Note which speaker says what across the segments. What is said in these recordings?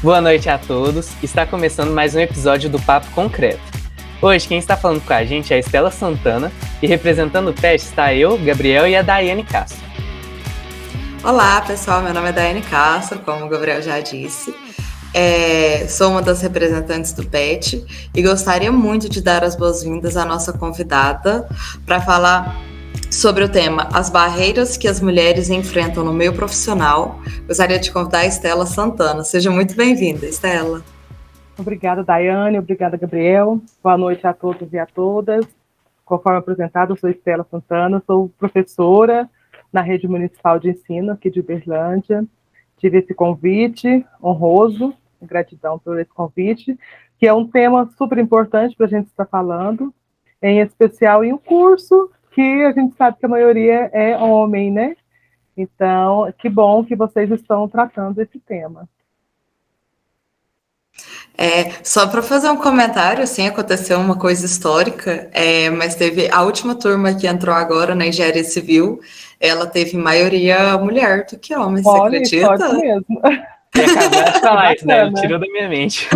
Speaker 1: Boa noite a todos, está começando mais um episódio do Papo Concreto. Hoje quem está falando com a gente é a Estela Santana e representando o PET está eu, Gabriel e a Daiane Castro.
Speaker 2: Olá pessoal, meu nome é Daiane Castro, como o Gabriel já disse. Sou uma das representantes do PET e gostaria muito de dar as boas-vindas à nossa convidada para falar sobre o tema As Barreiras que as Mulheres Enfrentam no Meio Profissional. Gostaria de convidar a Estela Santana. Seja muito bem-vinda, Estela.
Speaker 3: Obrigada, Daiane. Obrigada, Gabriel. Boa noite a todos e a todas. Conforme apresentado, eu sou Estela Santana, sou professora na Rede Municipal de Ensino aqui de Uberlândia. Tive esse convite honroso, gratidão por esse convite, que é um tema super importante para a gente estar falando, em especial em um curso que a gente sabe que a maioria é homem, né? Então, que bom que vocês estão tratando esse tema.
Speaker 2: Só para fazer um comentário, assim, aconteceu uma coisa histórica, mas teve a última turma que entrou agora na engenharia civil, ela teve maioria mulher do que homem, você acredita?
Speaker 3: Histórico mesmo.
Speaker 1: E acabou de falar isso, né? Ele tirou da minha mente.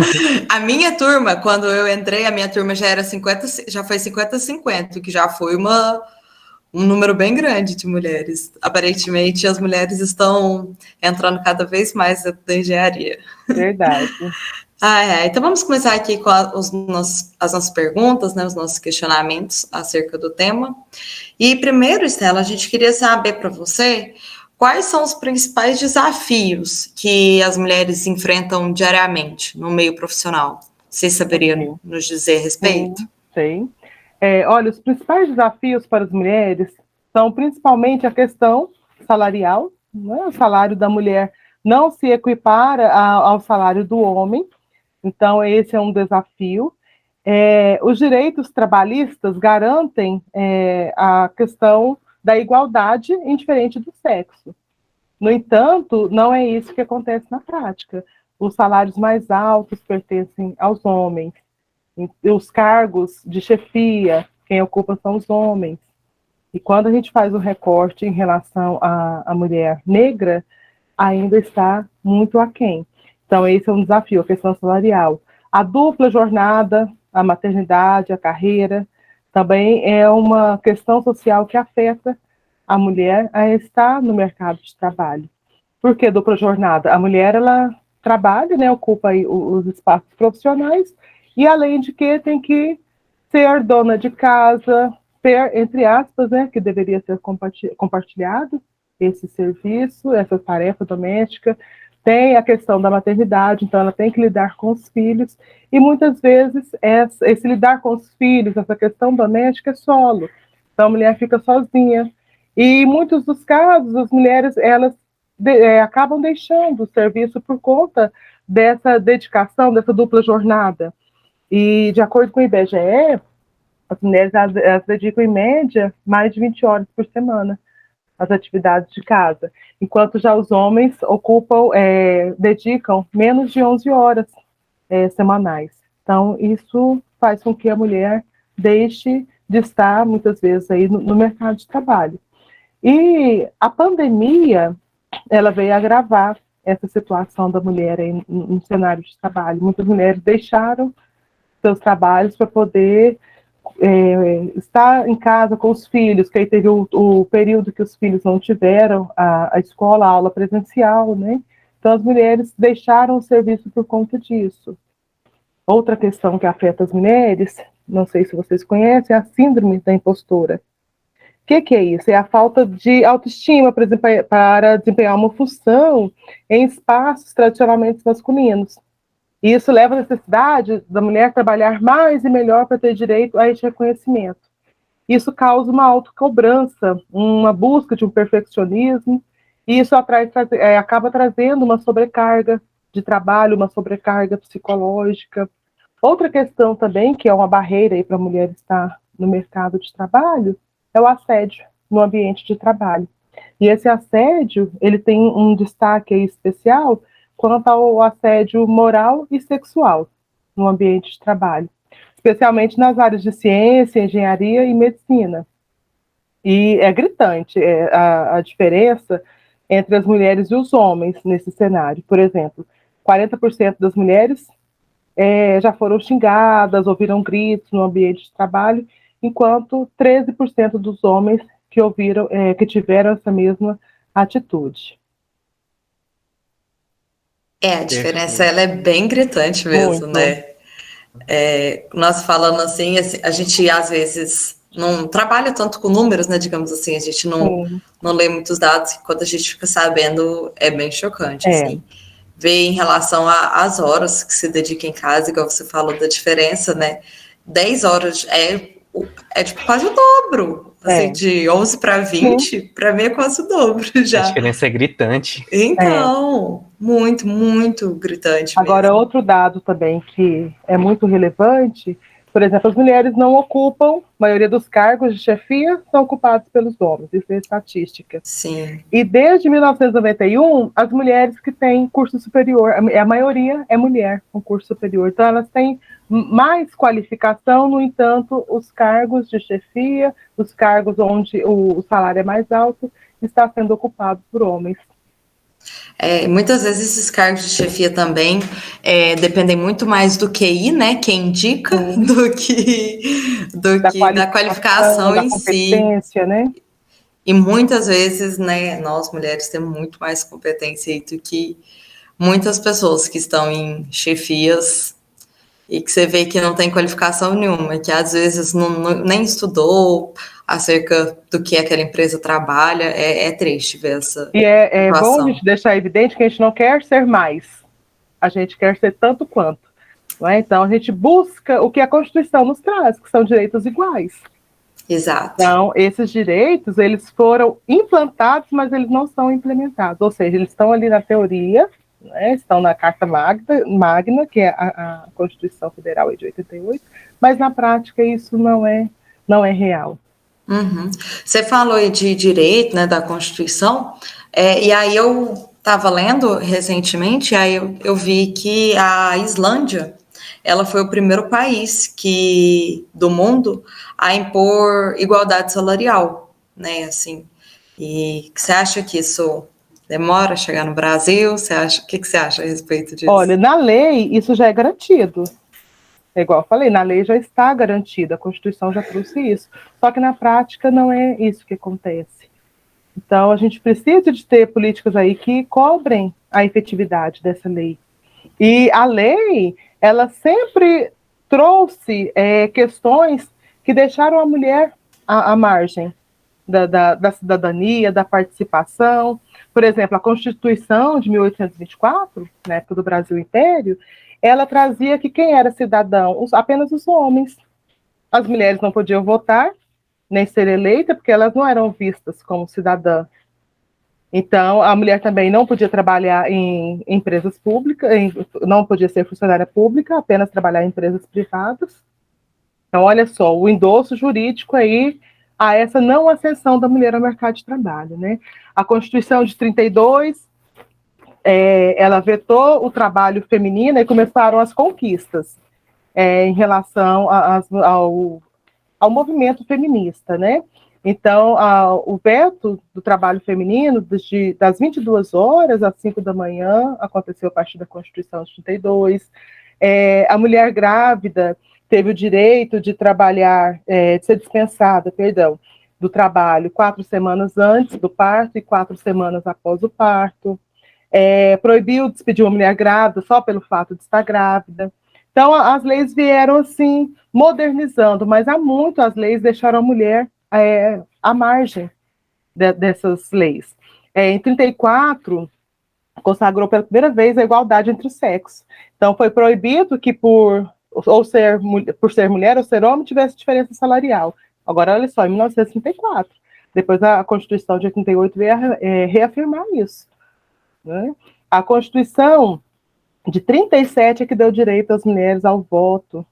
Speaker 2: A minha turma, quando eu entrei, a minha turma já era 50, já foi 50-50, que já foi um número bem grande de mulheres. Aparentemente, as mulheres estão entrando cada vez mais dentro da engenharia.
Speaker 3: Verdade.
Speaker 2: Então vamos começar aqui com as nossas perguntas, né, os nossos questionamentos acerca do tema. E primeiro, Estela, a gente queria saber para você quais são os principais desafios que as mulheres enfrentam diariamente no meio profissional. Vocês saberiam nos dizer a respeito?
Speaker 3: Sim. Olha, os principais desafios para as mulheres são principalmente a questão salarial, né? O salário da mulher não se equipara ao salário do homem, então esse é um desafio. Os direitos trabalhistas garantem a questão da igualdade indiferente do sexo. No entanto, não é isso que acontece na prática. Os salários mais altos pertencem aos homens. Os cargos de chefia, quem ocupa são os homens. E quando a gente faz o recorte em relação à mulher negra, ainda está muito aquém. Então, esse é um desafio, a questão salarial. A dupla jornada, a maternidade, a carreira, também é uma questão social que afeta a mulher a estar no mercado de trabalho. Por que dupla jornada? A mulher, ela trabalha, né, ocupa aí os espaços profissionais, e além de que tem que ser dona de casa, ter, entre aspas, né, que deveria ser compartilhado esse serviço, essa tarefa doméstica. Tem a questão da maternidade, então ela tem que lidar com os filhos, e muitas vezes esse lidar com os filhos, essa questão doméstica é solo. Então a mulher fica sozinha. E em muitos dos casos, as mulheres, elas acabam deixando o serviço por conta dessa dedicação, dessa dupla jornada. E, de acordo com o IBGE, as mulheres elas dedicam, em média, mais de 20 horas por semana às atividades de casa, enquanto já os homens dedicam menos de 11 horas semanais. Então, isso faz com que a mulher deixe de estar, muitas vezes, aí no mercado de trabalho. E a pandemia, ela veio agravar essa situação da mulher aí no cenário de trabalho. Muitas mulheres deixaram seus trabalhos para poder estar em casa com os filhos, que aí teve o período que os filhos não tiveram a escola, a aula presencial, né? Então as mulheres deixaram o serviço por conta disso. Outra questão que afeta as mulheres, não sei se vocês conhecem, é a síndrome da impostora. O que é isso? É a falta de autoestima, por exemplo, para desempenhar uma função em espaços tradicionalmente masculinos. E isso leva à necessidade da mulher trabalhar mais e melhor para ter direito a esse reconhecimento. Isso causa uma autocobrança, uma busca de um perfeccionismo, e isso acaba trazendo uma sobrecarga de trabalho, uma sobrecarga psicológica. Outra questão também, que é uma barreira para a mulher estar no mercado de trabalho, é o assédio no ambiente de trabalho. E esse assédio, ele tem um destaque especial quanto ao assédio moral e sexual no ambiente de trabalho, especialmente nas áreas de ciência, engenharia e medicina. E é gritante a diferença entre as mulheres e os homens nesse cenário. Por exemplo, 40% das mulheres já foram xingadas, ouviram gritos no ambiente de trabalho, enquanto 13% dos homens que tiveram essa mesma atitude.
Speaker 2: A diferença ela é bem gritante mesmo,
Speaker 3: Muito.
Speaker 2: né? Nós falando assim, a gente às vezes não trabalha tanto com números, né? Digamos assim, a gente não lê muitos dados, e quando a gente fica sabendo é bem chocante, assim. Ver em relação às horas que se dedica em casa, igual você falou da diferença, né? 10 horas é tipo quase o dobro. Assim, de 11 para 20, para mim é quase o dobro já.
Speaker 1: A diferença é gritante.
Speaker 2: Então, muito, muito gritante
Speaker 3: Agora,
Speaker 2: mesmo.
Speaker 3: outro dado também que é muito relevante, por exemplo, as mulheres não ocupam, a maioria dos cargos de chefia são ocupados pelos homens, isso é estatística.
Speaker 2: Sim.
Speaker 3: E desde 1991, as mulheres que têm curso superior, a maioria é mulher com curso superior, então elas têm mais qualificação, no entanto, os cargos de chefia, os cargos onde o salário é mais alto, está sendo ocupado por homens.
Speaker 2: Muitas vezes esses cargos de chefia também dependem muito mais do QI, né? Quem indica, do que da qualificação
Speaker 3: da
Speaker 2: em
Speaker 3: competência,
Speaker 2: si.
Speaker 3: Né?
Speaker 2: E muitas vezes, né, nós mulheres temos muito mais competência do que muitas pessoas que estão em chefias e que você vê que não tem qualificação nenhuma, que às vezes nem estudou acerca do que aquela empresa trabalha. É triste ver essa
Speaker 3: E é bom a
Speaker 2: situação.
Speaker 3: gente deixar evidente que a gente não quer ser mais, a gente quer ser tanto quanto. Não é? Então, a gente busca o que a Constituição nos traz, que são direitos iguais.
Speaker 2: Exato.
Speaker 3: Então, esses direitos, eles foram implantados, mas eles não são implementados. Ou seja, eles estão ali na teoria, né? Estão na Carta Magna, que é a Constituição Federal de 88, mas na prática isso não é real.
Speaker 2: Uhum. Você falou de direito, né, da Constituição, e aí eu estava lendo recentemente, aí eu vi que a Islândia, ela foi o primeiro país do mundo a impor igualdade salarial, né, assim. E você acha que isso demora a chegar no Brasil? O que você acha a respeito disso?
Speaker 3: Olha, na lei isso já é garantido. É igual eu falei, na lei já está garantida, a Constituição já trouxe isso. Só que na prática não é isso que acontece. Então, a gente precisa de ter políticas aí que cobrem a efetividade dessa lei. E a lei, ela sempre trouxe questões que deixaram a mulher à margem da cidadania, da participação. Por exemplo, a Constituição de 1824, na época do Brasil Império, ela trazia que quem era cidadão? Apenas os homens. As mulheres não podiam votar, nem ser eleita, porque elas não eram vistas como cidadã. Então, a mulher também não podia trabalhar em empresas públicas, não podia ser funcionária pública, apenas trabalhar em empresas privadas. Então, olha só, o endosso jurídico aí a essa não ascensão da mulher ao mercado de trabalho, né? A Constituição de 32, ela vetou o trabalho feminino e começaram as conquistas em relação ao movimento feminista, né? Então, o veto do trabalho feminino, das 22 horas às 5 da manhã, aconteceu a partir da Constituição de 32. A mulher grávida teve o direito de trabalhar, de ser dispensada, do trabalho 4 semanas antes do parto e 4 semanas após o parto. Proibiu despedir uma mulher grávida só pelo fato de estar grávida. Então, as leis vieram, assim, modernizando, mas há muito as leis deixaram a mulher à margem dessas leis. Em 34, consagrou pela primeira vez a igualdade entre os sexos. Então, foi proibido que por ser mulher ou ser homem tivesse diferença salarial. Agora, olha só, em 1934, depois a Constituição de 88 veio reafirmar isso. Né? A Constituição de 37 é que deu direito às mulheres ao voto.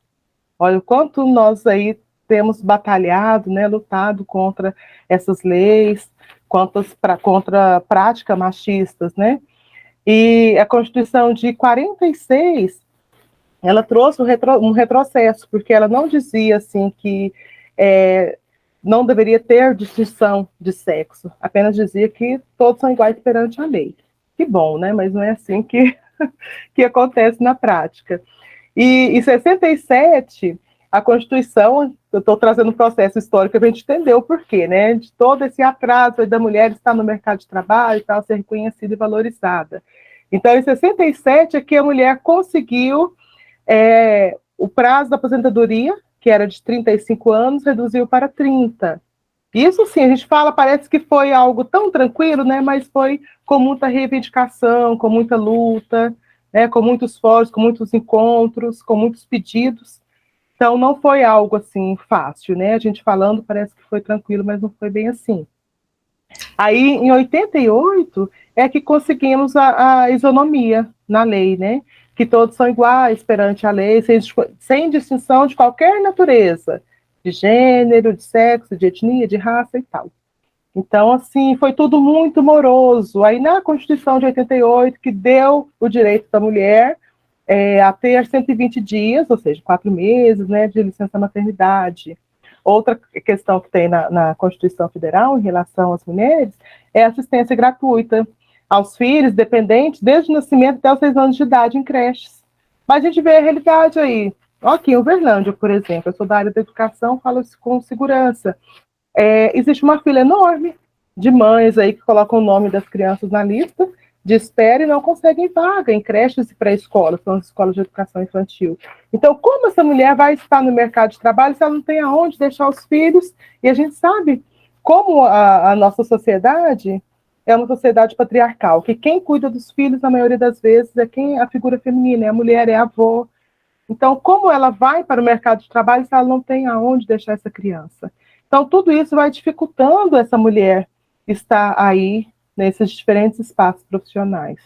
Speaker 3: Olha o quanto nós aí temos batalhado, né, lutado contra essas leis, contra práticas machistas, né? E a Constituição de 46, ela trouxe um retrocesso, porque ela não dizia assim que não deveria ter distinção de sexo, apenas dizia que todos são iguais perante a lei. Que bom, né? Mas não é assim que que acontece na prática. E em 67, a Constituição, eu estou trazendo um processo histórico para a gente entender o porquê, né, de todo esse atraso da mulher estar no mercado de trabalho e tal, ser reconhecida e valorizada. Então, em 67, é que a mulher conseguiu o prazo da aposentadoria, que era de 35 anos, reduziu para 30. Isso, sim, a gente fala, parece que foi algo tão tranquilo, né, mas foi com muita reivindicação, com muita luta, né, com muitos fóruns, com muitos encontros, com muitos pedidos. Então, não foi algo, assim, fácil, né? A gente falando parece que foi tranquilo, mas não foi bem assim. Aí, em 88, é que conseguimos a isonomia na lei, né? Que todos são iguais perante a lei, sem distinção de qualquer natureza, de gênero, de sexo, de etnia, de raça e tal. Então, assim, foi tudo muito moroso. Aí, na Constituição de 88, que deu o direito da mulher a ter 120 dias, ou seja, 4 meses, né, de licença maternidade. Outra questão que tem na Constituição Federal em relação às mulheres é a assistência gratuita aos filhos dependentes desde o nascimento até os 6 anos de idade em creches. Mas a gente vê a realidade aí. Aqui em Uberlândia, por exemplo, eu sou da área da educação, falo com segurança. Existe uma fila enorme de mães aí que colocam o nome das crianças na lista de espera e não conseguem vaga em creches e pré-escolas, são as escolas de educação infantil. Então, como essa mulher vai estar no mercado de trabalho se ela não tem aonde deixar os filhos? E a gente sabe como a nossa sociedade é uma sociedade patriarcal, que quem cuida dos filhos, na maioria das vezes, é a figura feminina, é a mulher, é a avó. Então, como ela vai para o mercado de trabalho se ela não tem aonde deixar essa criança? Então, tudo isso vai dificultando essa mulher estar aí nesses diferentes espaços profissionais.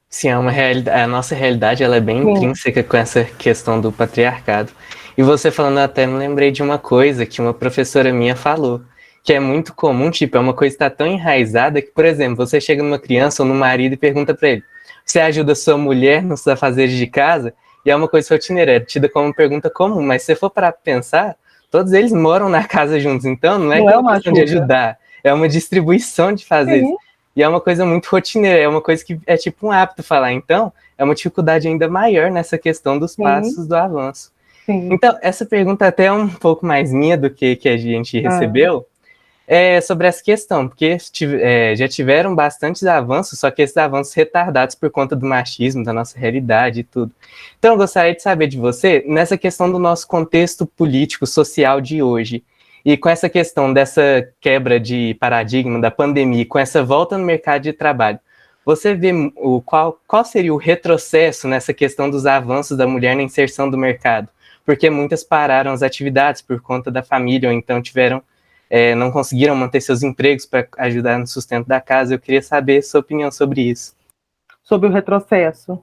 Speaker 1: Sim, é uma realidade, a nossa realidade ela é bem intrínseca com essa questão do patriarcado. E você falando até, me lembrei de uma coisa que uma professora minha falou, que é muito comum, tipo, é uma coisa que está tão enraizada que, por exemplo, você chega numa criança ou no marido e pergunta para ele, você ajuda sua mulher nos afazeres de casa? E é uma coisa rotineira, é tida como pergunta comum, mas se você for para pensar, todos eles moram na casa juntos, então não é uma questão de ajudar, é uma distribuição de fazeres. Sim. E é uma coisa muito rotineira, é uma coisa que é tipo um hábito falar. Então, é uma dificuldade ainda maior nessa questão dos passos do avanço. Sim. Então, essa pergunta até é um pouco mais minha do que a gente recebeu, sobre essa questão, porque já tiveram bastantes avanços, só que esses avanços retardados por conta do machismo, da nossa realidade e tudo. Então, eu gostaria de saber de você, nessa questão do nosso contexto político, social de hoje, e com essa questão dessa quebra de paradigma da pandemia, com essa volta no mercado de trabalho, você vê qual seria o retrocesso nessa questão dos avanços da mulher na inserção do mercado? Porque muitas pararam as atividades por conta da família, ou então não conseguiram manter seus empregos para ajudar no sustento da casa. Eu queria saber sua opinião sobre isso.
Speaker 3: Sobre o retrocesso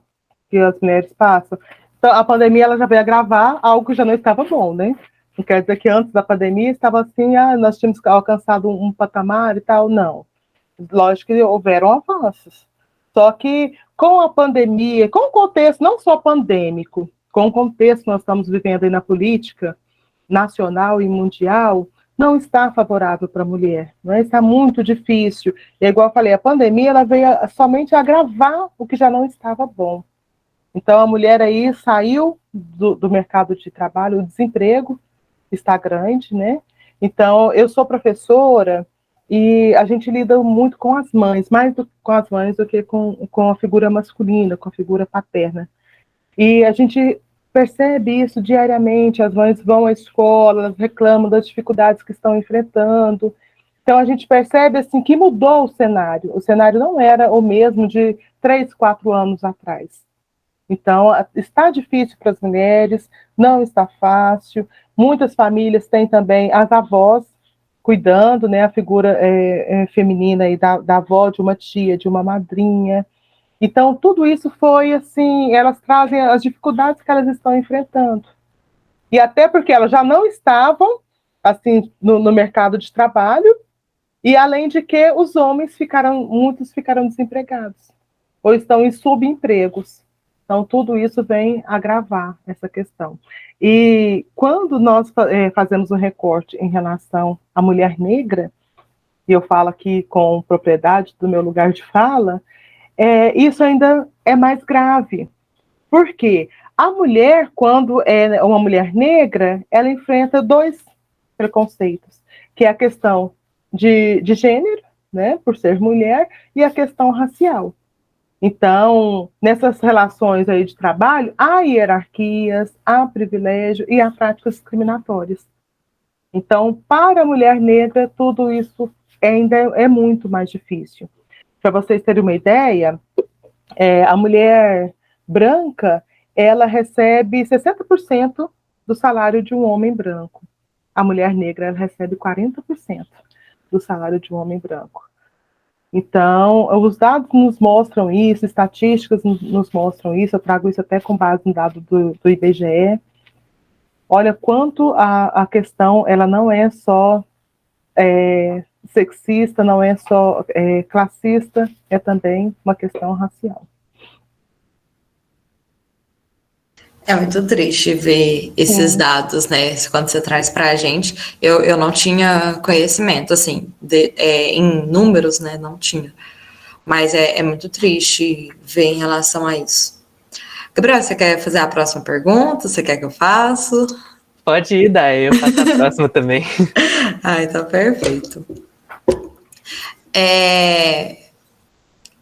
Speaker 3: que as mulheres passam. Então, a pandemia ela já veio agravar algo que já não estava bom, né? Não quer dizer que antes da pandemia estava assim, nós tínhamos alcançado um patamar e tal, não. Lógico que houveram avanços. Só que com a pandemia, com o contexto não só pandêmico, com o contexto que nós estamos vivendo aí na política nacional e mundial, não está favorável para a mulher, não é? Está muito difícil. E igual eu falei, a pandemia ela veio somente agravar o que já não estava bom. Então a mulher aí saiu do mercado de trabalho, o desemprego está grande, né? Então, eu sou professora e a gente lida muito com as mães, mais com as mães do que com a figura masculina, com a figura paterna. E a gente percebe isso diariamente, as mães vão à escola, elas reclamam das dificuldades que estão enfrentando. Então, a gente percebe assim, que mudou o cenário não era o mesmo de 3, 4 anos atrás. Então, está difícil para as mulheres, não está fácil. Muitas famílias têm também as avós cuidando, né, a figura feminina aí da avó, de uma tia, de uma madrinha. Então, tudo isso foi assim, elas trazem as dificuldades que elas estão enfrentando. E até porque elas já não estavam assim no mercado de trabalho, e além de que os homens muitos ficaram desempregados, ou estão em subempregos. Então, tudo isso vem agravar essa questão. E quando nós fazemos um recorte em relação à mulher negra, e eu falo aqui com propriedade do meu lugar de fala, isso ainda é mais grave. Por quê? A mulher, quando é uma mulher negra, ela enfrenta dois preconceitos, que é a questão de gênero, né, por ser mulher, e a questão racial. Então, nessas relações aí de trabalho, há hierarquias, há privilégio e há práticas discriminatórias. Então, para a mulher negra, tudo isso ainda é muito mais difícil. Para vocês terem uma ideia, a mulher branca, ela recebe 60% do salário de um homem branco. A mulher negra, ela recebe 40% do salário de um homem branco. Então, os dados nos mostram isso, estatísticas nos mostram isso, eu trago isso até com base no dado do IBGE. Olha quanto a questão, ela não é só sexista, não é só classista, é também uma questão racial.
Speaker 2: É muito triste ver esses dados, né? Quando você traz para a gente, eu não tinha conhecimento, assim, em números, né? Não tinha. Mas é muito triste ver em relação a isso. Gabriel, você quer fazer a próxima pergunta? Você quer que eu faça?
Speaker 1: Pode ir, Day, eu faço a próxima também.
Speaker 2: Ai, tá perfeito.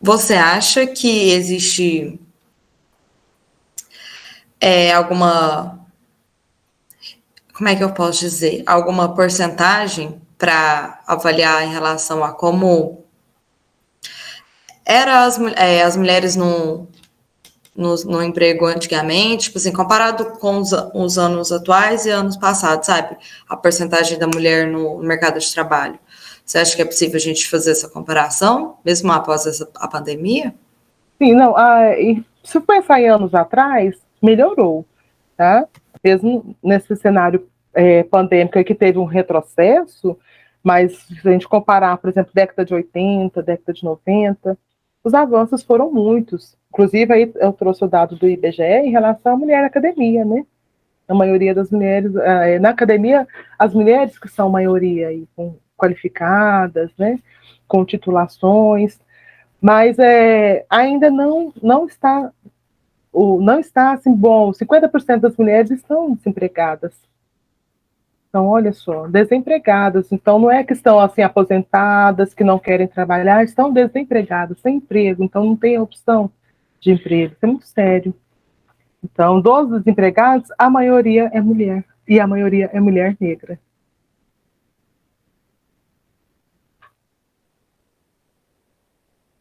Speaker 2: Você acha que existe alguma, como é que eu posso dizer, alguma porcentagem para avaliar em relação a como eram as mulheres no emprego antigamente, tipo assim, comparado com os anos atuais e anos passados, sabe? A porcentagem da mulher no mercado de trabalho. Você acha que é possível a gente fazer essa comparação, mesmo após a pandemia?
Speaker 3: Sim, não. Se pensar em anos atrás, melhorou, tá? Mesmo nesse cenário pandêmico que teve um retrocesso, mas se a gente comparar, por exemplo, década de 80, década de 90, os avanços foram muitos. Inclusive, aí eu trouxe o dado do IBGE em relação à mulher na academia, né? A maioria das mulheres, na academia, as mulheres que são maioria aí, qualificadas, né? Com titulações, mas ainda não está assim, bom, 50% das mulheres estão desempregadas. Então, olha só, desempregadas. Então, não é que estão assim aposentadas, que não querem trabalhar, estão desempregadas, sem emprego. Então, não tem opção de emprego. Isso é muito sério. Então, dos desempregados, a maioria é mulher. E a maioria é mulher negra.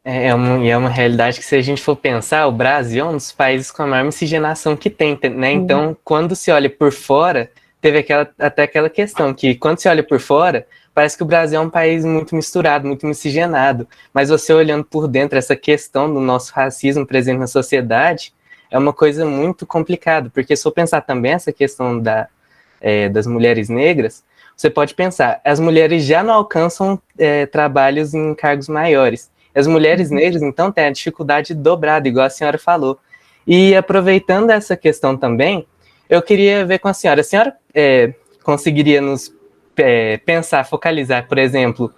Speaker 1: É uma realidade que, se a gente for pensar, o Brasil é um dos países com a maior miscigenação que tem, né? Então, quando se olha por fora, teve até aquela questão que, quando se olha por fora, parece que o Brasil é um país muito misturado, muito miscigenado. Mas você olhando por dentro, essa questão do nosso racismo presente na sociedade é uma coisa muito complicada, porque se eu pensar também essa questão das mulheres negras, você pode pensar, as mulheres já não alcançam trabalhos em cargos maiores. As mulheres negras, então, têm a dificuldade dobrada, igual a senhora falou. E aproveitando essa questão também, eu queria ver com a senhora conseguiria nos pensar, focalizar, por exemplo,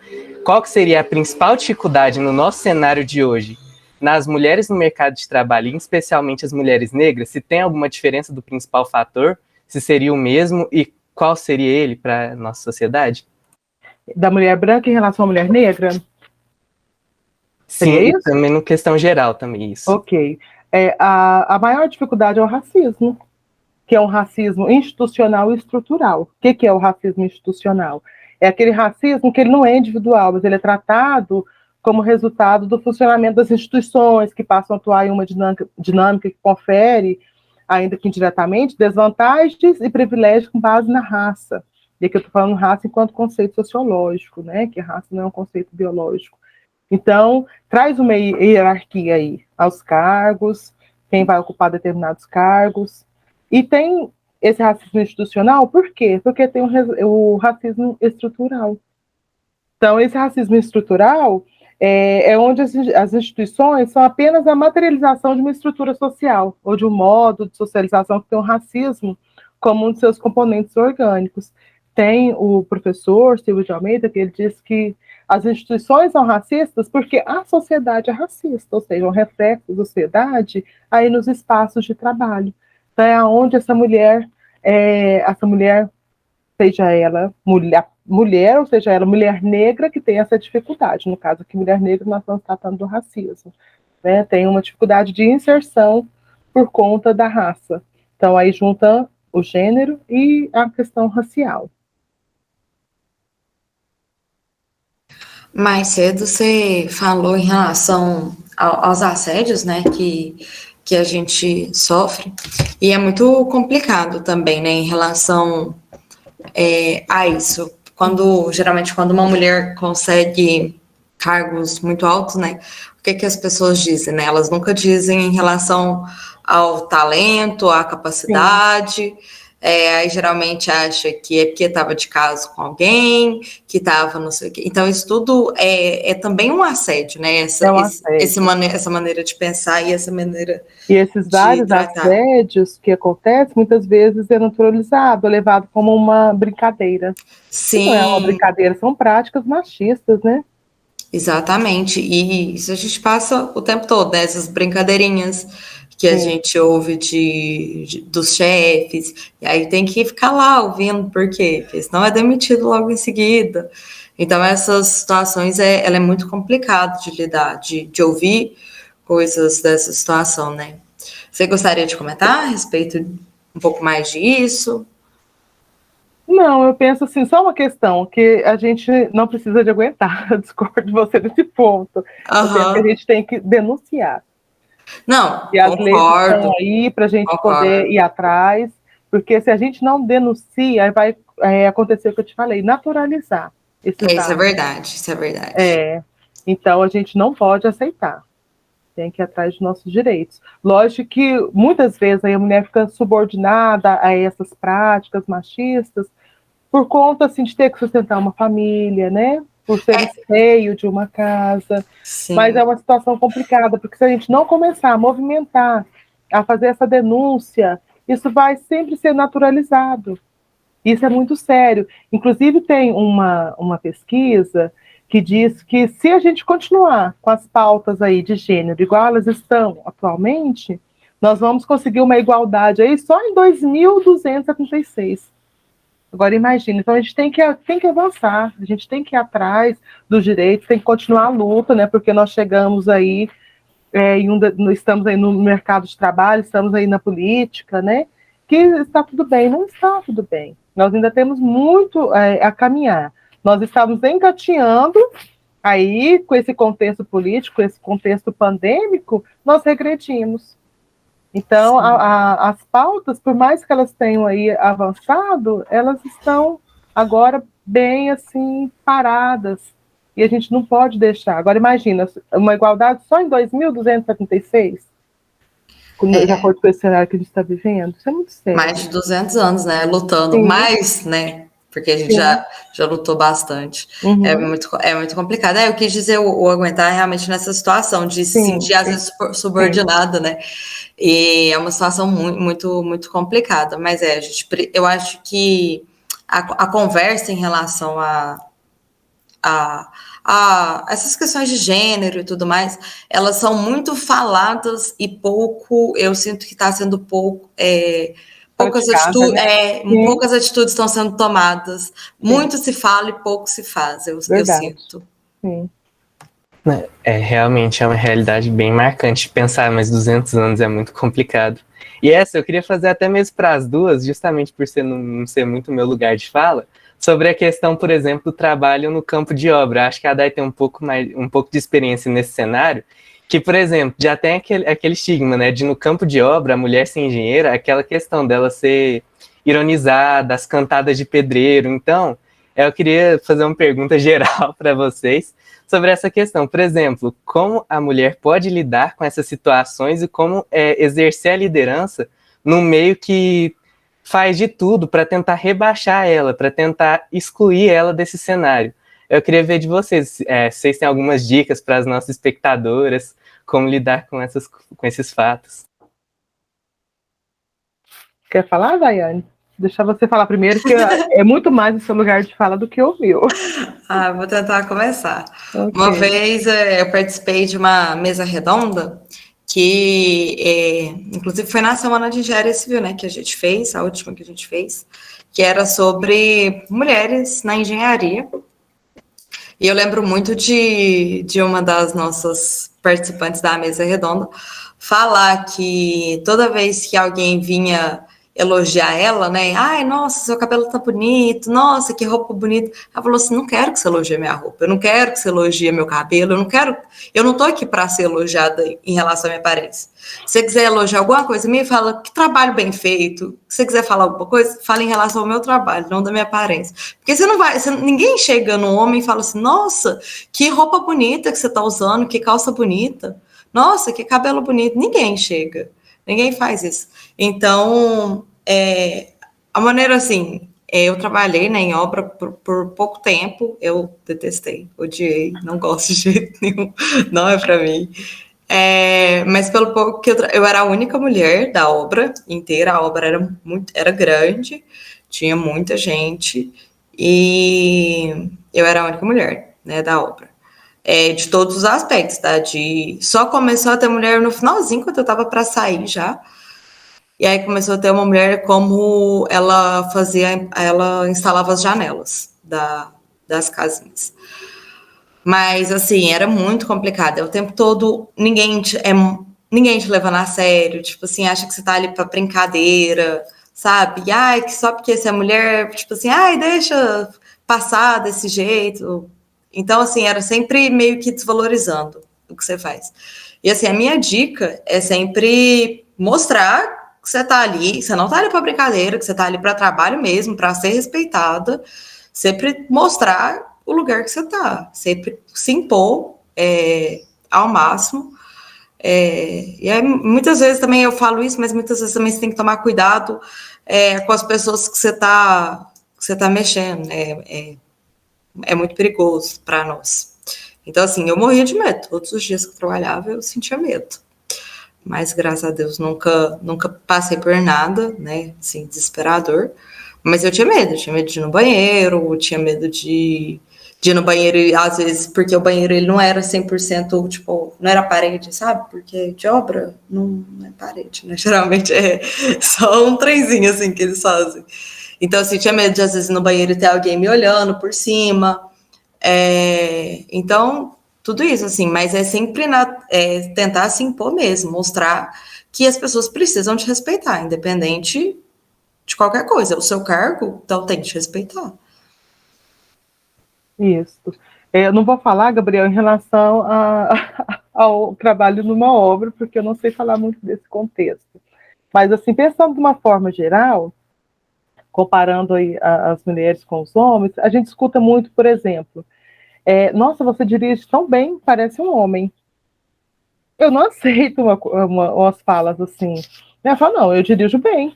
Speaker 1: qual que seria a principal dificuldade no nosso cenário de hoje nas mulheres no mercado de trabalho, e especialmente as mulheres negras, se tem alguma diferença do principal fator, se seria o mesmo e qual seria ele para a nossa sociedade?
Speaker 3: Da mulher branca em relação à mulher negra?
Speaker 1: Sim, e também no questão geral também, isso.
Speaker 3: Ok. A maior dificuldade é o racismo, que é um racismo institucional e estrutural. O que é o racismo institucional? É aquele racismo que ele não é individual, mas ele é tratado como resultado do funcionamento das instituições, que passam a atuar em uma dinâmica que confere, ainda que indiretamente, desvantagens e privilégios com base na raça. E aqui eu estou falando raça enquanto conceito sociológico, né? Que raça não é um conceito biológico. Então, traz uma hierarquia aí aos cargos, quem vai ocupar determinados cargos. E tem esse racismo institucional, por quê? Porque tem o racismo estrutural. Então, esse racismo estrutural é onde as instituições são apenas a materialização de uma estrutura social, ou de um modo de socialização que tem o racismo como um de seus componentes orgânicos. Tem o professor Silvio de Almeida, que ele diz que as instituições são racistas porque a sociedade é racista, ou seja, um reflexo da sociedade aí nos espaços de trabalho. Então, é onde essa mulher, seja ela mulher, ou seja ela mulher negra, que tem essa dificuldade. No caso aqui, mulher negra, nós estamos tratando do racismo. Né? Tem uma dificuldade de inserção por conta da raça. Então, aí junta o gênero e a questão racial.
Speaker 2: Mais cedo você falou em relação aos assédios, né, que a gente sofre, e é muito complicado também, né, em relação a isso. Geralmente, quando uma mulher consegue cargos muito altos, né, o que as pessoas dizem, né? Elas nunca dizem em relação ao talento, à capacidade. Aí geralmente acha que é porque estava de caso com alguém, que estava não sei o quê. Então, isso tudo é também um assédio, né? Essa maneira de pensar e essa maneira
Speaker 3: e esses vários assédios que acontecem, muitas vezes é naturalizado, é levado como uma brincadeira.
Speaker 2: Sim.
Speaker 3: Não é uma brincadeira, são práticas machistas, né?
Speaker 2: Exatamente. E isso a gente passa o tempo todo, né? Essas brincadeirinhas que a gente ouve dos chefes, e aí tem que ficar lá ouvindo, por quê? Porque senão é demitido logo em seguida. Então, essas situações, ela é muito complicado de lidar, de ouvir coisas dessa situação, né? Você gostaria de comentar a respeito um pouco mais disso?
Speaker 3: Não, eu penso assim, só uma questão, que a gente não precisa de aguentar, eu discordo de você nesse ponto. Eu penso que a gente tem que denunciar.
Speaker 2: Não,
Speaker 3: e as leis estão aí para a gente poder ir atrás, porque se a gente não denuncia, vai acontecer o que eu te falei, naturalizar esse
Speaker 2: Isso é verdade, isso é verdade.
Speaker 3: Então a gente não pode aceitar, tem que ir atrás dos nossos direitos. Lógico que muitas vezes aí a mulher fica subordinada a essas práticas machistas por conta assim, de ter que sustentar uma família, né? Por ser esteio de uma casa. Sim. Mas é uma situação complicada, porque se a gente não começar a movimentar, a fazer essa denúncia, isso vai sempre ser naturalizado. Isso é muito sério. Inclusive, tem uma pesquisa que diz que se a gente continuar com as pautas aí de gênero igual elas estão atualmente, nós vamos conseguir uma igualdade aí só em 2276. Agora imagina, então a gente tem que avançar, a gente tem que ir atrás dos direitos, tem que continuar a luta, né? Porque nós chegamos aí, estamos aí no mercado de trabalho, estamos aí na política, né? Que está tudo bem, não está tudo bem. Nós ainda temos muito a caminhar. Nós estamos engatinhando, aí com esse contexto político, com esse contexto pandêmico, nós regredimos. Então, as pautas, por mais que elas tenham aí avançado, elas estão agora bem, assim, paradas. E a gente não pode deixar. Agora, imagina, uma igualdade só em 2276, de acordo com esse cenário que a gente está vivendo. Isso é muito sério.
Speaker 2: Mais de 200 anos, né? Lutando. Sim. Mais, né? Porque a gente já lutou bastante. Uhum. É muito complicado. Eu quis dizer o aguentar realmente nessa situação de se sentir, às vezes, subordinado, né? E é uma situação muito, muito complicada. Mas eu acho que a conversa em relação a essas questões de gênero e tudo mais, elas são muito faladas e pouco, eu sinto que está sendo pouco... Poucas atitudes estão sendo tomadas. Sim. Muito se fala e pouco se faz, eu sinto.
Speaker 3: Sim.
Speaker 1: Realmente é uma realidade bem marcante. Pensar mais 200 anos é muito complicado. E eu queria fazer até mesmo para as duas, justamente por não ser muito meu lugar de fala, sobre a questão, por exemplo, do trabalho no campo de obra. Acho que a Day tem um pouco de experiência nesse cenário, que, por exemplo, já tem aquele estigma, né, de no campo de obra, a mulher ser engenheira, aquela questão dela ser ironizada, as cantadas de pedreiro. Então, eu queria fazer uma pergunta geral para vocês sobre essa questão. Por exemplo, como a mulher pode lidar com essas situações e como exercer a liderança num meio que faz de tudo para tentar rebaixar ela, para tentar excluir ela desse cenário. Eu queria ver de vocês, se vocês têm algumas dicas para as nossas espectadoras, como lidar com esses fatos.
Speaker 3: Quer falar, Daiane? deixar você falar primeiro, que é muito mais o seu lugar de fala do que o meu.
Speaker 2: Vou tentar começar.
Speaker 3: Okay.
Speaker 2: Uma vez eu participei de uma mesa redonda que, inclusive, foi na Semana de Engenharia Civil, né, que a gente fez, a última que a gente fez, que era sobre mulheres na engenharia. E eu lembro muito de uma das nossas participantes da mesa redonda falar que toda vez que alguém vinha elogiar ela, né? Ai, nossa, seu cabelo tá bonito, nossa, que roupa bonita. Ela falou assim: não quero que você elogie minha roupa, eu não quero que você elogie meu cabelo, eu não tô aqui para ser elogiada em relação à minha aparência. Se você quiser elogiar alguma coisa, me fala que trabalho bem feito. Se você quiser falar alguma coisa, fala em relação ao meu trabalho, não da minha aparência. Porque você não vai, ninguém chega no homem e fala assim: nossa, que roupa bonita que você tá usando, que calça bonita. Nossa, que cabelo bonito. Ninguém chega. Ninguém faz isso. Então, a maneira assim, eu trabalhei, né, em obra por pouco tempo, eu detestei, odiei, não gosto de jeito nenhum, não é para mim. Mas pelo pouco que eu era a única mulher da obra inteira, a obra era grande, tinha muita gente, e eu era a única mulher, né, da obra. De todos os aspectos, tá? Só começou a ter mulher no finalzinho, quando eu tava para sair já. E aí começou a ter uma mulher como ela instalava as janelas das casinhas. Mas, assim, era muito complicado. O tempo todo, ninguém te levando a sério. Tipo assim, acha que você tá ali pra brincadeira, sabe? Ai, que só porque você é mulher, tipo assim, ai, deixa passar desse jeito. Então, assim, era sempre meio que desvalorizando o que você faz. E, assim, a minha dica é sempre mostrar que você tá ali, você não tá ali pra brincadeira, que você tá ali para trabalho mesmo, para ser respeitada. Sempre mostrar o lugar que você tá. Sempre se impor ao máximo. E aí, muitas vezes também eu falo isso, mas muitas vezes também você tem que tomar cuidado com as pessoas que você tá mexendo, né? É muito perigoso para nós. Então, assim, eu morria de medo. Todos os dias que eu trabalhava, eu sentia medo. Mas, graças a Deus, nunca passei por nada, né? Assim, desesperador. Mas eu tinha medo de ir no banheiro, tinha medo de ir no banheiro, e às vezes, porque o banheiro ele não era 100%, tipo, não era parede, sabe? Porque de obra não é parede, né? Geralmente é só um trenzinho, assim, que eles fazem. Então, assim, tinha medo de, às vezes, no banheiro ter alguém me olhando por cima. Então, tudo isso, assim, mas é sempre tentar se impor mesmo, mostrar que as pessoas precisam te respeitar, independente de qualquer coisa. O seu cargo, então, tem que te respeitar.
Speaker 3: Isso. Eu não vou falar, Gabriel, em relação ao trabalho numa obra, porque eu não sei falar muito desse contexto. Mas, assim, pensando de uma forma geral, comparando aí as mulheres com os homens, a gente escuta muito, por exemplo, nossa, você dirige tão bem, parece um homem. Eu não aceito umas falas assim. Ela fala, não, eu dirijo bem.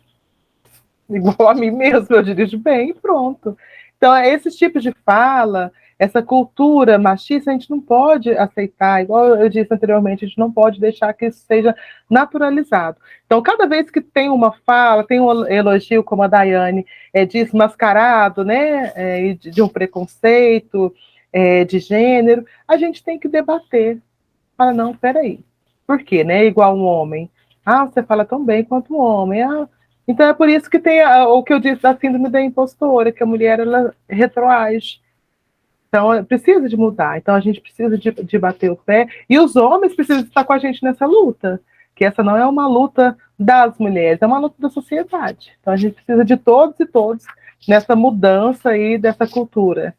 Speaker 3: Igual a mim mesmo, eu dirijo bem e pronto. Então, esse tipo de fala, essa cultura machista, a gente não pode aceitar, igual eu disse anteriormente, a gente não pode deixar que isso seja naturalizado. Então, cada vez que tem uma fala, tem um elogio, como a Daiane disse, mascarado, né, de um preconceito, de gênero, a gente tem que debater. Fala, não, peraí, por quê, né, igual um homem? Você fala tão bem quanto um homem. Então é por isso que tem o que eu disse da síndrome da impostora, que a mulher ela retroage. Então precisa de mudar. Então a gente precisa de bater o pé. E os homens precisam estar com a gente nessa luta. Que essa não é uma luta das mulheres, é uma luta da sociedade. Então a gente precisa de todos e todos nessa mudança aí dessa cultura.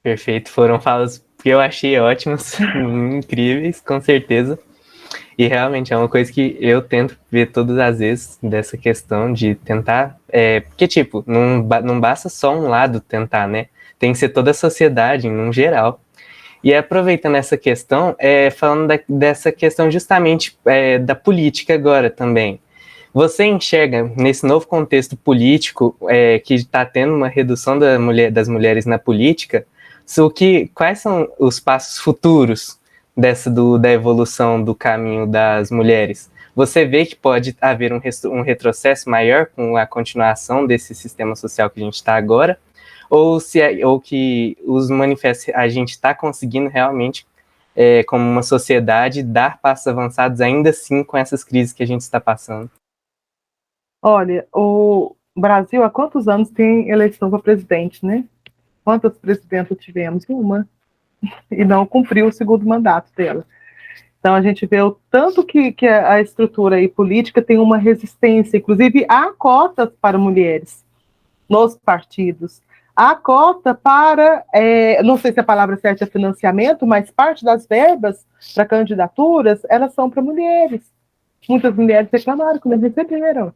Speaker 1: Perfeito, foram falas que eu achei ótimas, incríveis, com certeza. E realmente é uma coisa que eu tento ver todas as vezes, dessa questão de tentar. Porque, tipo, não basta só um lado tentar, né? Tem que ser toda a sociedade, em geral. E aproveitando essa questão, falando dessa questão justamente da política agora também. Você enxerga, nesse novo contexto político, que está tendo uma redução das mulheres na política, quais são os passos futuros da evolução do caminho das mulheres? você vê que pode haver um retrocesso maior com a continuação desse sistema social que a gente está agora? Ou que os manifestos a gente está conseguindo realmente, como uma sociedade, dar passos avançados ainda assim com essas crises que a gente está passando?
Speaker 3: Olha, o Brasil há quantos anos tem eleição para presidente, né? Quantas presidentas tivemos? Uma. E não cumpriu o segundo mandato dela. Então a gente vê o tanto que a estrutura aí política tem uma resistência, inclusive há cotas para mulheres nos partidos. Há cota para, não sei se a palavra certa é financiamento, mas parte das verbas para candidaturas, elas são para mulheres. Muitas mulheres reclamaram que não receberam.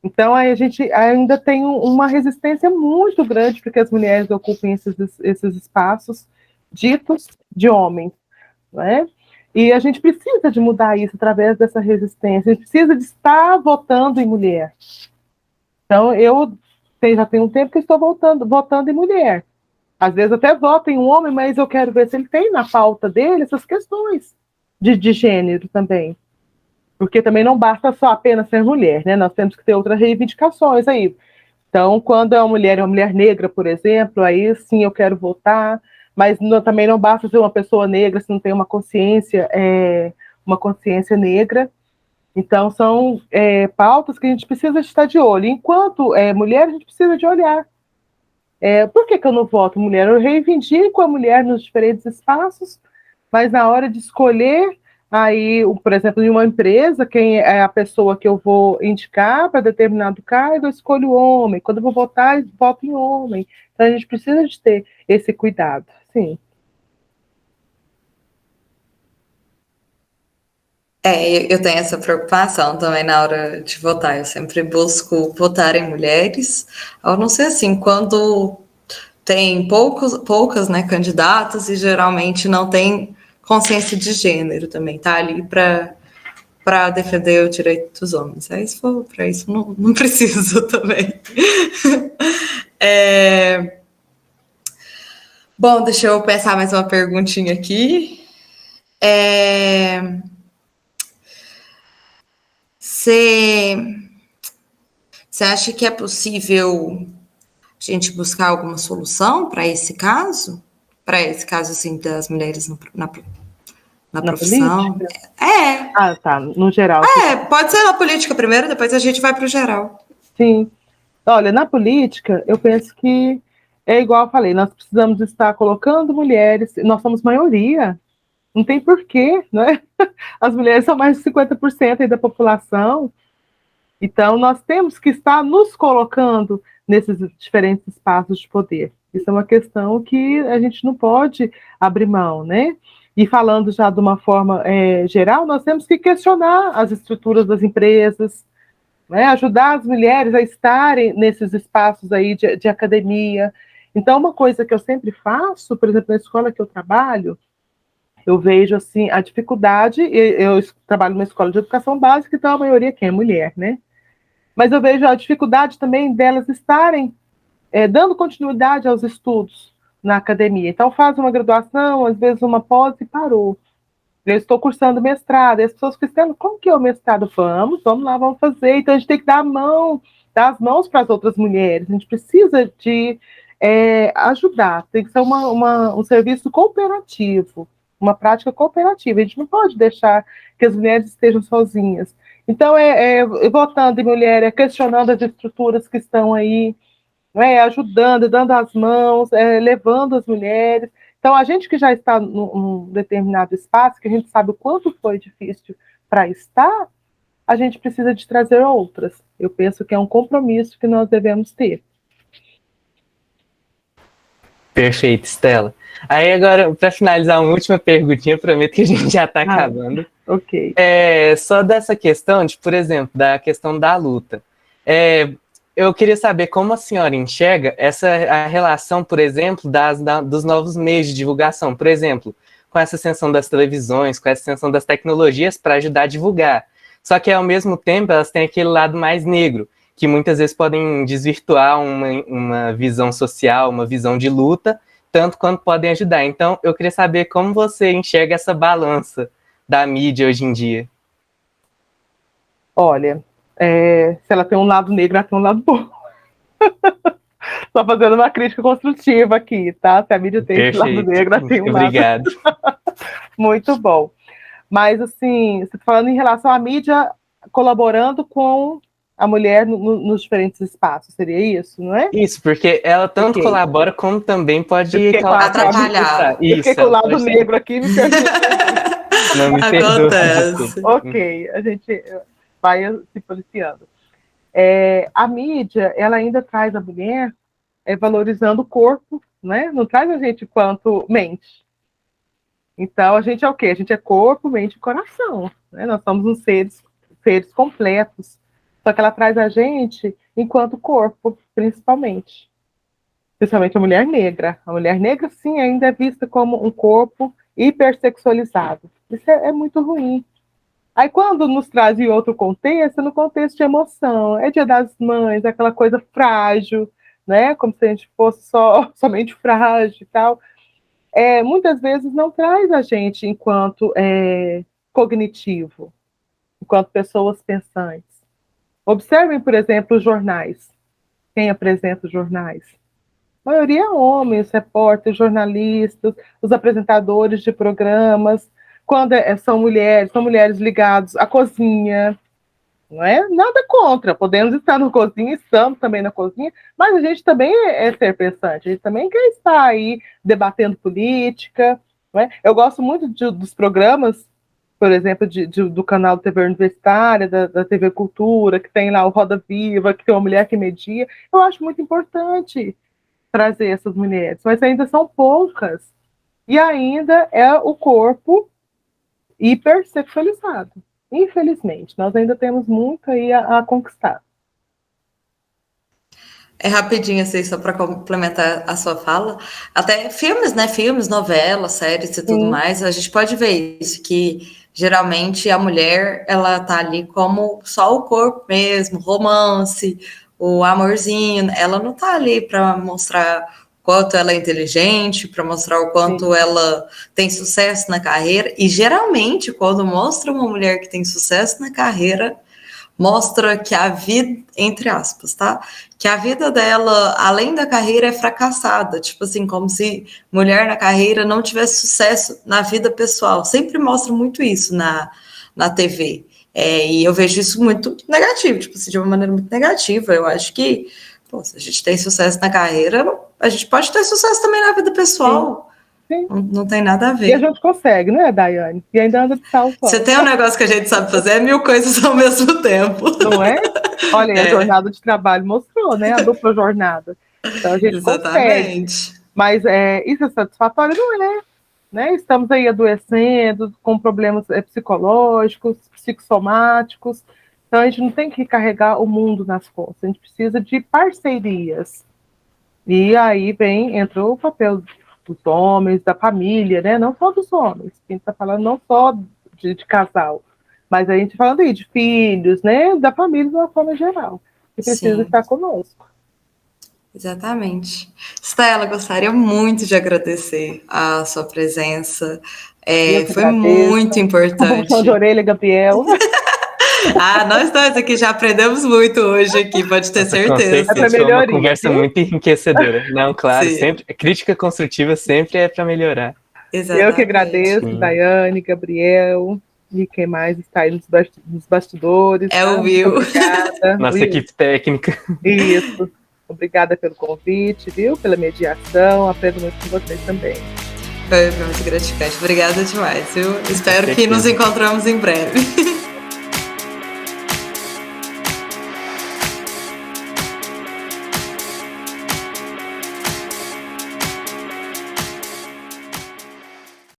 Speaker 3: Então, aí a gente ainda tem uma resistência muito grande para que as mulheres ocupem esses espaços ditos de homens, não é? E a gente precisa de mudar isso através dessa resistência, a gente precisa de estar votando em mulher. Então, eu já tem um tempo que estou votando em mulher. Às vezes até voto em um homem, mas eu quero ver se ele tem na pauta dele essas questões de gênero também. Porque também não basta só apenas ser mulher, né? Nós temos que ter outras reivindicações aí. Então, quando é uma mulher negra, por exemplo, aí sim eu quero votar, mas também não basta ser uma pessoa negra se não tem uma consciência negra. Então, são pautas que a gente precisa estar de olho. Enquanto mulher, a gente precisa de olhar. Por que eu não voto mulher? Eu reivindico a mulher nos diferentes espaços, mas na hora de escolher, aí, por exemplo, em uma empresa, quem é a pessoa que eu vou indicar para determinado cargo, eu escolho homem. Quando eu vou votar, eu voto em homem. Então, a gente precisa de ter esse cuidado, sim.
Speaker 2: Eu tenho essa preocupação também na hora de votar. Eu sempre busco votar em mulheres, ao não ser assim, quando tem poucas, né, candidatas e geralmente não tem consciência de gênero também, tá ali para defender o direito dos homens. Aí, se for para isso, não preciso também. Bom, deixa eu pensar mais uma perguntinha aqui. Você acha que é possível a gente buscar alguma solução para esse caso? Para esse caso, assim, das mulheres na profissão?
Speaker 3: Política?
Speaker 2: É.
Speaker 3: Ah, tá, no geral.
Speaker 2: Pode ser na política primeiro, depois a gente vai para o geral.
Speaker 3: Sim. Olha, na política, eu penso que é igual eu falei, nós precisamos estar colocando mulheres, nós somos maioria, não tem porquê, né? As mulheres são mais de 50% aí da população, então nós temos que estar nos colocando nesses diferentes espaços de poder. Isso é uma questão que a gente não pode abrir mão, né? E falando já de uma forma geral, nós temos que questionar as estruturas das empresas, né? Ajudar as mulheres a estarem nesses espaços aí de academia. Então, uma coisa que eu sempre faço, por exemplo, na escola que eu trabalho, eu vejo assim a dificuldade. Eu trabalho numa escola de educação básica, então a maioria quem é mulher, né? Mas eu vejo a dificuldade também delas estarem dando continuidade aos estudos na academia. Então, faz uma graduação, às vezes uma pós e parou. Eu estou cursando mestrado, e as pessoas questionam, como que é o mestrado? Vamos lá, vamos fazer. Então, a gente tem que dar as mãos para as outras mulheres. A gente precisa de ajudar. Tem que ser um serviço cooperativo, uma prática cooperativa. A gente não pode deixar que as mulheres estejam sozinhas. Então, votando em mulher, questionando as estruturas que estão aí, ajudando, dando as mãos, levando as mulheres. Então, a gente que já está num determinado espaço, que a gente sabe o quanto foi difícil para estar, a gente precisa de trazer outras. Eu penso que é um compromisso que nós devemos ter.
Speaker 1: Perfeito, Estela. Aí agora, para finalizar, uma última perguntinha, prometo que a gente já está acabando.
Speaker 3: Ok.
Speaker 1: Só dessa questão, por exemplo, da questão da luta. Eu queria saber como a senhora enxerga a relação, por exemplo, dos novos meios de divulgação. Por exemplo, com essa ascensão das televisões, com essa ascensão das tecnologias para ajudar a divulgar. Só que, ao mesmo tempo, elas têm aquele lado mais negro, que muitas vezes podem desvirtuar uma visão social, uma visão de luta, tanto quanto podem ajudar. Então, eu queria saber como você enxerga essa balança da mídia hoje em dia.
Speaker 3: Olha, se ela tem um lado negro, ela tem um lado bom. Só fazendo uma crítica construtiva aqui, tá? Se a mídia tem esse lado negro, ela tem um lado...
Speaker 1: Obrigado.
Speaker 3: Muito bom. Mas, assim, você está falando em relação à mídia colaborando com a mulher nos diferentes espaços, seria isso, não é?
Speaker 1: Isso, porque ela tanto colabora como também pode
Speaker 2: atrapalhar.
Speaker 3: Eu fiquei com o lado negro aqui, me perdi.
Speaker 1: Não me
Speaker 2: Acontece.
Speaker 3: Ok, a gente vai se policiando. A mídia, ela ainda traz a mulher valorizando o corpo, né? Não traz a gente quanto mente. Então, a gente é o quê? A gente é corpo, mente e coração, né? Nós somos uns seres completos. Só que ela traz a gente enquanto corpo, principalmente. Principalmente a mulher negra. A mulher negra, sim, ainda é vista como um corpo hipersexualizado. Isso é muito ruim. Aí, quando nos traz em outro contexto, no contexto de emoção, é Dia das Mães, aquela coisa frágil, né? Como se a gente fosse somente frágil e tal. Muitas vezes não traz a gente enquanto cognitivo, enquanto pessoas pensantes. Observem, por exemplo, os jornais. Quem apresenta os jornais? A maioria é homens, repórteres, jornalistas, os apresentadores de programas. Quando são mulheres ligadas à cozinha, não é? Nada contra, podemos estar na cozinha, estamos também na cozinha, mas a gente também é ser pensante, a gente também quer estar aí debatendo política, não é? Eu gosto muito dos programas, por exemplo, do canal da TV Universitária, da TV Cultura, que tem lá o Roda Viva, que tem uma mulher que media. Eu acho muito importante trazer essas mulheres, mas ainda são poucas. E ainda é o corpo hipersexualizado. Infelizmente, nós ainda temos muito aí a conquistar.
Speaker 2: Rapidinho, assim, só para complementar a sua fala. Até filmes, né? Filmes, novelas, séries e tudo mais, a gente pode ver isso, que geralmente a mulher, ela tá ali como só o corpo mesmo, romance, o amorzinho, ela não tá ali para mostrar o quanto ela é inteligente, para mostrar o quanto ela tem sucesso na carreira, e geralmente quando mostra uma mulher que tem sucesso na carreira, mostra que a vida, entre aspas, tá? Que a vida dela, além da carreira, é fracassada. Tipo assim, como se mulher na carreira não tivesse sucesso na vida pessoal. Sempre mostra muito isso na TV. E eu vejo isso muito negativo, tipo assim, de uma maneira muito negativa. Eu acho que, se a gente tem sucesso na carreira, a gente pode ter sucesso também na vida pessoal.
Speaker 3: Sim.
Speaker 2: Não tem nada a ver.
Speaker 3: E a gente consegue, não é, Daiane? E ainda anda de salto.
Speaker 2: Você tem um negócio que a gente sabe fazer, 1000 coisas ao mesmo tempo.
Speaker 3: Não é? Olha, a jornada de trabalho mostrou, né? A dupla jornada. Então a gente consegue. Mas isso é satisfatório? Não é. Né? Estamos aí adoecendo, com problemas psicológicos, psicossomáticos. Então a gente não tem que carregar o mundo nas costas. A gente precisa de parcerias. E aí entra o papel dos homens, da família, né? Não só dos homens, a gente está falando não só de casal, mas a gente falando aí de filhos, né? Da família de uma forma geral, que precisa estar conosco.
Speaker 2: Exatamente. Stella, gostaria muito de agradecer a sua presença. Foi muito importante.
Speaker 3: Puxão de orelha, Gabriel.
Speaker 2: Nós dois aqui já aprendemos muito hoje aqui, pode ter certeza.
Speaker 1: Foi uma conversa muito enriquecedora. Não, claro, sempre, crítica construtiva sempre é para melhorar.
Speaker 2: Exatamente.
Speaker 3: Eu que agradeço, Daiane, Gabriel, e quem mais está aí nos bastidores.
Speaker 2: O Will.
Speaker 3: Obrigada.
Speaker 1: Nossa equipe técnica.
Speaker 3: Isso. Obrigada pelo convite, viu? Pela mediação. Aprendo muito com vocês também.
Speaker 2: Foi muito gratificante. Obrigada demais, viu? Espero que nos encontramos em breve.